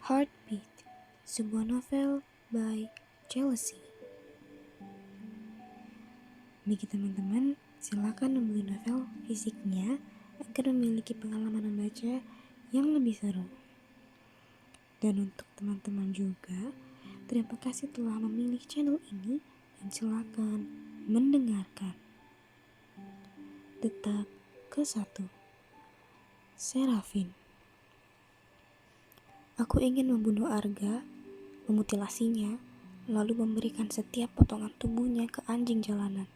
Heartbeat, sebuah novel by Jealousy. Bagi teman-teman, silakan membeli novel fisiknya agar memiliki pengalaman membaca yang lebih seru. Dan untuk teman-teman juga, terima kasih telah memilih channel ini dan silakan mendengarkan. Tetap ke satu, Serafin. Aku ingin membunuh Arga, memutilasinya, lalu memberikan setiap potongan tubuhnya ke anjing jalanan.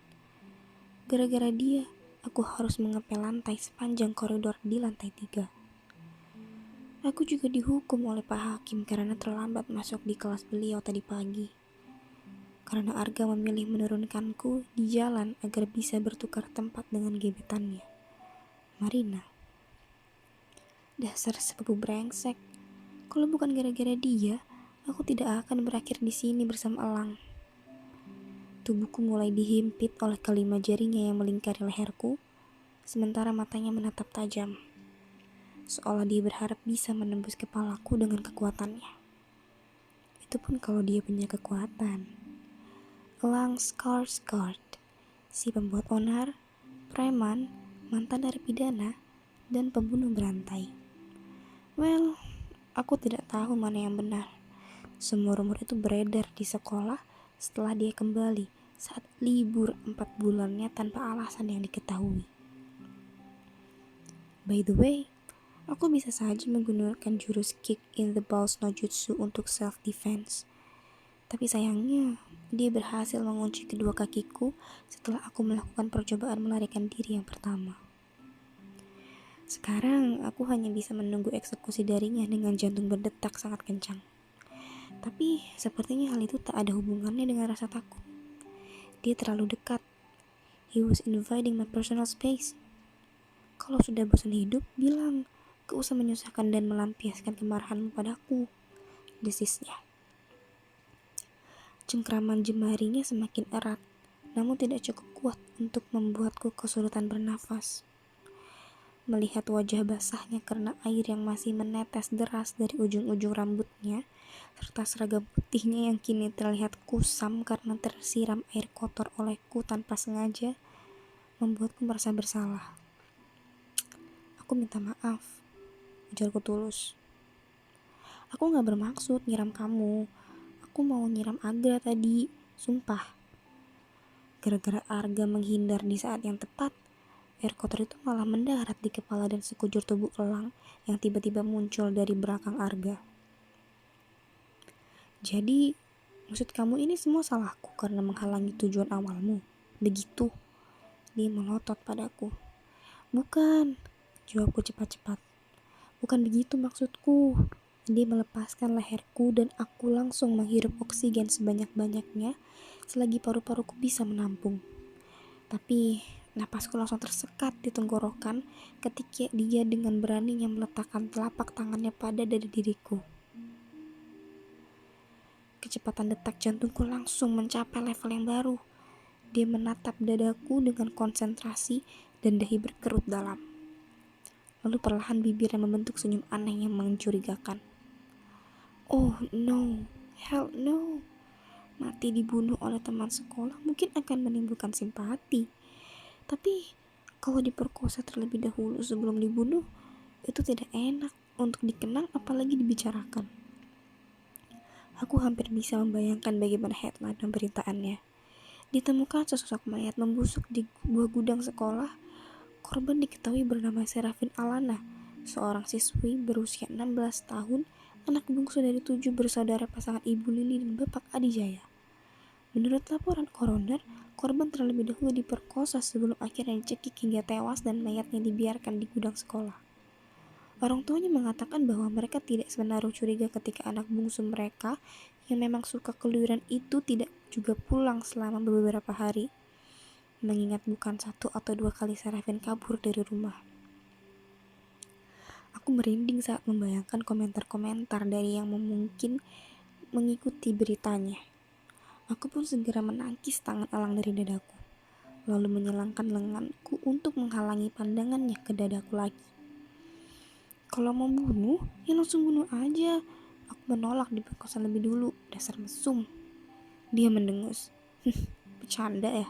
Gara-gara dia, aku harus mengepel lantai sepanjang koridor di lantai 3. Aku juga dihukum oleh Pak Hakim karena terlambat masuk di kelas beliau tadi pagi. Karena Arga memilih menurunkanku di jalan agar bisa bertukar tempat dengan gebetannya, Marina. Dasar sepupu brengsek. Kalau bukan gara-gara dia, aku tidak akan berakhir di sini bersama Elang. Tubuhku mulai dihimpit oleh kelima jarinya yang melingkari leherku, sementara matanya menatap tajam, seolah dia berharap bisa menembus kepalaku dengan kekuatannya. Itu pun kalau dia punya kekuatan. Elang Skarsgård, si pembuat onar, preman, mantan narapidana, dan pembunuh berantai. Well, aku tidak tahu mana yang benar. Semua rumor itu beredar di sekolah setelah dia kembali saat libur 4 bulannya tanpa alasan yang diketahui. By the way, aku bisa saja menggunakan jurus kick in the balls no jutsu untuk self-defense. Tapi sayangnya, dia berhasil mengunci kedua kakiku setelah aku melakukan percobaan melarikan diri yang pertama. Sekarang, aku hanya bisa menunggu eksekusi darinya dengan jantung berdetak sangat kencang. Tapi, sepertinya hal itu tak ada hubungannya dengan rasa takut. Dia terlalu dekat. He was invading my personal space. Kalau sudah bosan hidup, bilang. Gak usah menyusahkan dan melampiaskan kemarahanmu padaku, desisnya. Cengkraman jemarinya semakin erat, namun tidak cukup kuat untuk membuatku kesulitan bernafas. Melihat wajah basahnya karena air yang masih menetes deras dari ujung-ujung rambutnya, serta seragam putihnya yang kini terlihat kusam karena tersiram air kotor olehku tanpa sengaja, membuatku merasa bersalah. Aku minta maaf, ujarku tulus. Aku gak bermaksud nyiram kamu. Aku mau nyiram Arga tadi, sumpah. Gara-gara Arga menghindar di saat yang tepat, air kotor itu malah mendarat di kepala dan sekujur tubuh Elang yang tiba-tiba muncul dari belakang Arga. Jadi, maksud kamu ini semua salahku karena menghalangi tujuan awalmu? Begitu? Dia melotot padaku. Bukan, jawabku cepat-cepat. Bukan begitu maksudku. Dia melepaskan leherku dan aku langsung menghirup oksigen sebanyak-banyaknya selagi paru-paruku bisa menampung. Tapi napasku langsung tersekat di tenggorokan ketika dia dengan beraninya meletakkan telapak tangannya pada dada diriku. Kecepatan detak jantungku langsung mencapai level yang baru. Dia menatap dadaku dengan konsentrasi dan dahi berkerut dalam. Lalu perlahan bibirnya membentuk senyum aneh yang mencurigakan. Oh no, hell no. Mati dibunuh oleh teman sekolah mungkin akan menimbulkan simpati. Tapi kalau diperkosa terlebih dahulu sebelum dibunuh, itu tidak enak untuk dikenang apalagi dibicarakan. Aku hampir bisa membayangkan bagaimana headline pemberitaannya. Ditemukan sesosok mayat membusuk di sebuah gudang sekolah. Korban diketahui bernama Serafin Alana, seorang siswi berusia 16 tahun, anak bungsu dari 7 bersaudara pasangan Ibu Lili dan Bapak Adijaya. Menurut laporan koroner, korban terlebih dahulu diperkosa sebelum akhirnya dicekik hingga tewas dan mayatnya dibiarkan di gudang sekolah. Orang tuanya mengatakan bahwa mereka tidak menaruh curiga ketika anak bungsu mereka yang memang suka keluyuran itu tidak juga pulang selama beberapa hari, mengingat bukan 1 atau 2 kali Serafin kabur dari rumah. Aku merinding saat membayangkan komentar-komentar dari yang mungkin mengikuti beritanya. Aku pun segera menangkis tangan Elang dari dadaku, lalu menyilangkan lenganku untuk menghalangi pandangannya ke dadaku lagi. Kalau mau bunuh, ya langsung bunuh aja. Aku menolak diperkosa lebih dulu, dasar mesum. Dia mendengus. Bercanda ya?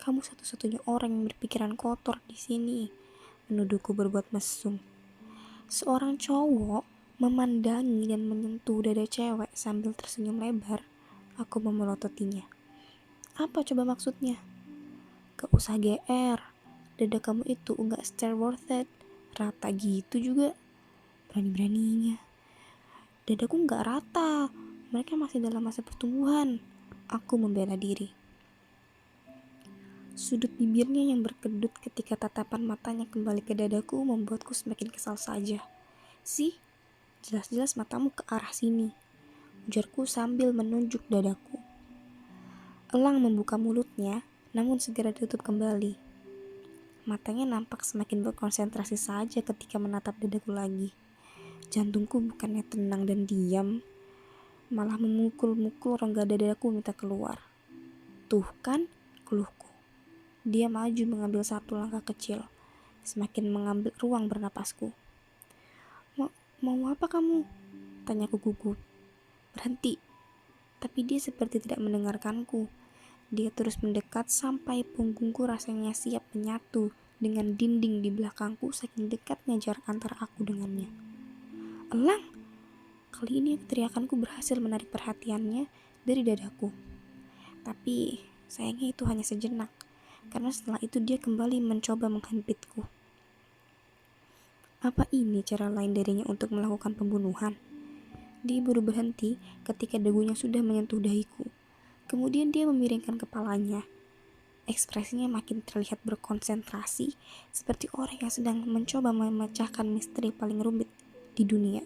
Kamu satu-satunya orang yang berpikiran kotor di sini. Menuduhku berbuat mesum. Seorang cowok memandangi dan menyentuh dada cewek sambil tersenyum lebar. Aku memelototinya. Apa coba maksudnya? Gak usah GR. Dada kamu itu enggak stare worth it. Rata gitu juga. Berani-beraninya. Dadaku enggak rata. Mereka masih dalam masa pertumbuhan. Aku membela diri. Sudut bibirnya yang berkedut ketika tatapan matanya kembali ke dadaku membuatku semakin kesal saja. Sih, jelas-jelas matamu ke arah sini, ujarku sambil menunjuk dadaku. Elang membuka mulutnya, namun segera ditutup kembali. Matanya nampak semakin berkonsentrasi saja ketika menatap dadaku lagi. Jantungku bukannya tenang dan diam, malah memukul-mukul rongga dadaku minta keluar. Tuh kan, keluhku. Dia maju mengambil satu langkah kecil, semakin mengambil ruang bernapasku. Mau apa kamu? Tanyaku gugup. Berhenti. Tapi dia seperti tidak mendengarkanku. Dia terus mendekat sampai punggungku rasanya siap menyatu dengan dinding di belakangku saking dekatnya jarak antara aku dengannya. Elang! Kali ini teriakanku berhasil menarik perhatiannya dari dadaku. Tapi sayangnya itu hanya sejenak. Karena setelah itu dia kembali mencoba menghempitku. Apa ini cara lain darinya untuk melakukan pembunuhan? Dia baru berhenti ketika dagunya sudah menyentuh dahiku. Kemudian dia memiringkan kepalanya. Ekspresinya makin terlihat berkonsentrasi, seperti orang yang sedang mencoba memecahkan misteri paling rumit di dunia.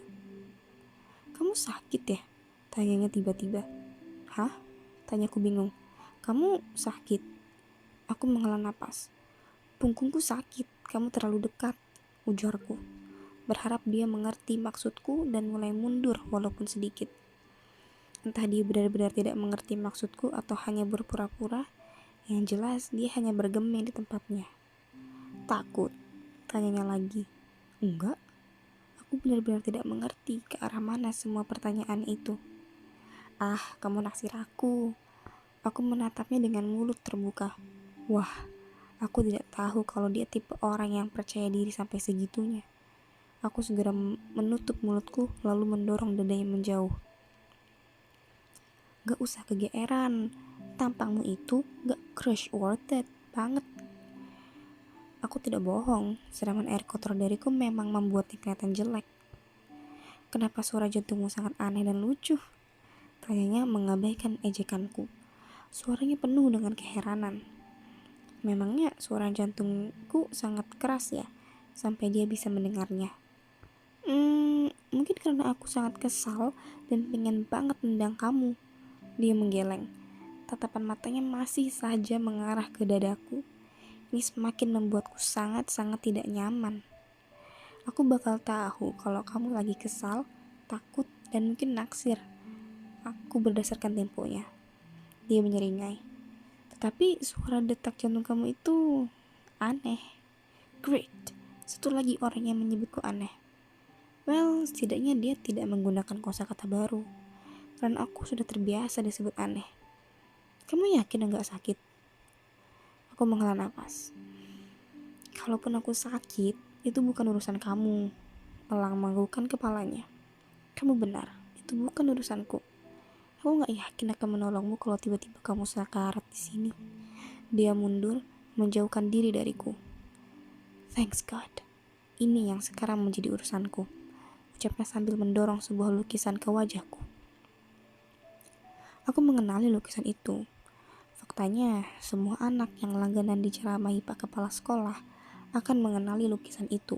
Kamu sakit ya? Tanyanya tiba-tiba. Hah? Tanyaku bingung. Kamu sakit? Aku menghela napas. Punggungku sakit, kamu terlalu dekat, ujarku. Berharap dia mengerti maksudku dan mulai mundur walaupun sedikit. Entah dia benar-benar tidak mengerti maksudku atau hanya berpura-pura, yang jelas dia hanya bergeming di tempatnya. Takut? Tanyanya lagi. Enggak, aku benar-benar tidak mengerti ke arah mana semua pertanyaan itu. Ah, kamu naksir aku. Aku menatapnya dengan mulut terbuka. Wah, aku tidak tahu kalau dia tipe orang yang percaya diri sampai segitunya. Aku segera menutup mulutku lalu mendorong dadanya menjauh. Gak usah kegeeran, tampangmu itu gak crush worth it banget. Aku tidak bohong, siraman air kotor dariku memang membuatnya kelihatan jelek. Kenapa suara jantungmu sangat aneh dan lucu? Tanyanya mengabaikan ejekanku. Suaranya penuh dengan keheranan. Memangnya suara jantungku sangat keras ya, sampai dia bisa mendengarnya. Mungkin karena aku sangat kesal dan pengen banget nendang kamu. Dia menggeleng. Tatapan matanya masih saja mengarah ke dadaku. Ini semakin membuatku sangat-sangat tidak nyaman. Aku bakal tahu kalau kamu lagi kesal, takut, dan mungkin naksir aku berdasarkan temponya. Dia menyeringai. Tetapi suara detak jantung kamu itu aneh. Great. Satu lagi orang yang menyebutku aneh. Well, setidaknya dia tidak menggunakan kosakata baru. Karena aku sudah terbiasa disebut aneh. Kamu yakin enggak sakit? Aku menghela napas. Kalaupun aku sakit, itu bukan urusan kamu. Elang menganggukkan kepalanya. Kamu benar, itu bukan urusanku. Aku gak yakin akan menolongmu kalau tiba-tiba kamu sekarat di sini. Dia mundur, menjauhkan diri dariku. Thanks God. Ini yang sekarang menjadi urusanku. Ucapnya sambil mendorong sebuah lukisan ke wajahku. Aku mengenali lukisan itu. Faktanya, semua anak yang langganan diceramahi Pak Kepala Sekolah akan mengenali lukisan itu.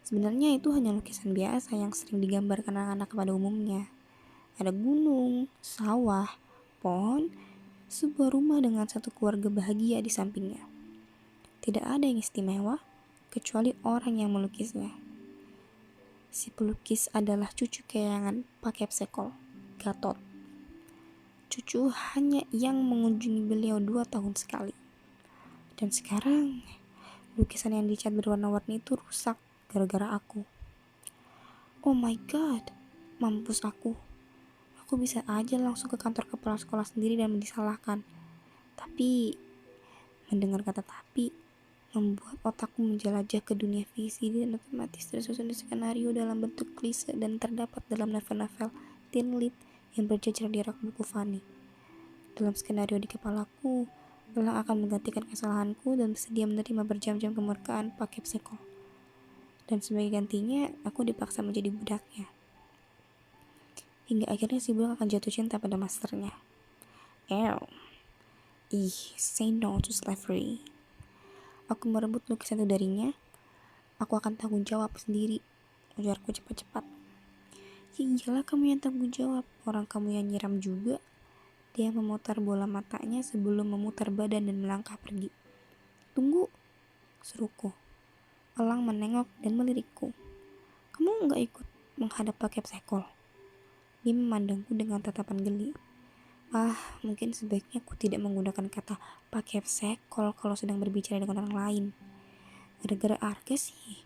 Sebenarnya itu hanya lukisan biasa yang sering digambarkan anak-anak pada umumnya. Ada gunung, sawah, pohon, sebuah rumah dengan satu keluarga bahagia di sampingnya. Tidak ada yang istimewa, kecuali orang yang melukisnya. Si pelukis adalah cucu kesayangan Pak Kepsekol, Gatot. Cucu hanya yang mengunjungi beliau 2 tahun sekali. Dan sekarang, lukisan yang dicat berwarna-warni itu rusak gara-gara aku. Oh my God, Mampus aku. Aku bisa aja langsung ke kantor kepala sekolah sendiri dan disalahkan. Tapi, mendengar kata tapi, membuat otakku menjelajah ke dunia visi dan otomatis tersusun di skenario dalam bentuk klise dan terdapat dalam novel-novel teen lit yang berjajar di rak buku Fanny. Dalam skenario di kepalaku, Elang akan menggantikan kesalahanku dan bersedia menerima berjam-jam kemurkaan pakai psikol. Dan sebagai gantinya, aku dipaksa menjadi budaknya. Hingga akhirnya si budak akan jatuh cinta pada masternya. Say no to slavery. Aku merebut lukisan itu darinya. Aku akan tanggung jawab sendiri. Ujarku cepat-cepat. Ya iyalah kamu yang tanggung jawab. Orang kamu yang nyiram juga. Dia memutar bola matanya sebelum memutar badan dan melangkah pergi. Tunggu, seruku. Elang menengok dan melirikku. Kamu nggak ikut menghadap pakai psikol? Dia memandangku dengan tatapan geli. Mungkin sebaiknya aku tidak menggunakan kata pakai psikol kalau sedang berbicara dengan orang lain. Gara-gara Arga sih,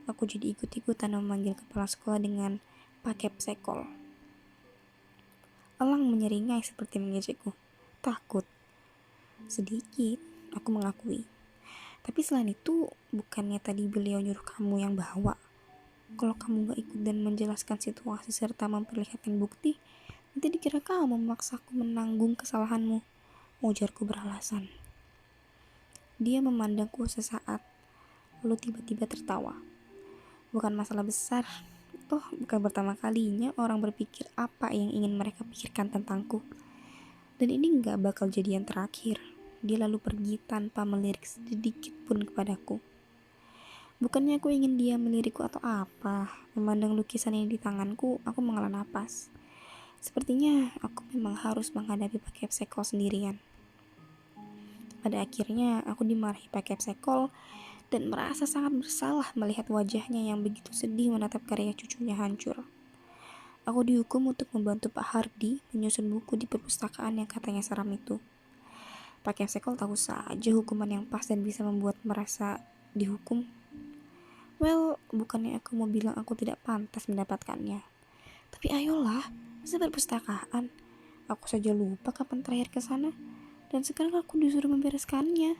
aku jadi ikut-ikutan memanggil kepala sekolah dengan pakai psikol. Elang menyeringai seperti mengejekku. Takut. Sedikit, aku mengakui. Tapi selain itu, bukannya tadi beliau nyuruh kamu yang bawa? Kalau kamu gak ikut dan menjelaskan situasi serta memperlihatkan bukti, nanti dikira kamu memaksaku menanggung kesalahanmu, ujarku beralasan. Dia memandangku sesaat, lalu tiba-tiba tertawa. Bukan masalah besar, bukan pertama kalinya orang berpikir apa yang ingin mereka pikirkan tentangku. Dan ini gak bakal jadi yang terakhir. Dia lalu pergi tanpa melirik sedikit pun kepadaku. Bukannya aku ingin dia melirikku atau apa. Memandang lukisan yang di tanganku, aku menghela napas. Sepertinya aku memang harus menghadapi pakai psikol sendirian. Pada akhirnya aku dimarahi pakai psikol dan merasa sangat bersalah melihat wajahnya yang begitu sedih menatap karya cucunya hancur. Aku dihukum untuk membantu Pak Hardi menyusun buku di perpustakaan yang katanya seram itu. Pakai psikol tahu saja hukuman yang pas dan bisa membuat merasa dihukum. Bukannya aku mau bilang aku tidak pantas mendapatkannya. Tapi ayolah, masa perpustakaan? Aku saja lupa kapan terakhir ke sana, dan sekarang aku disuruh membereskannya.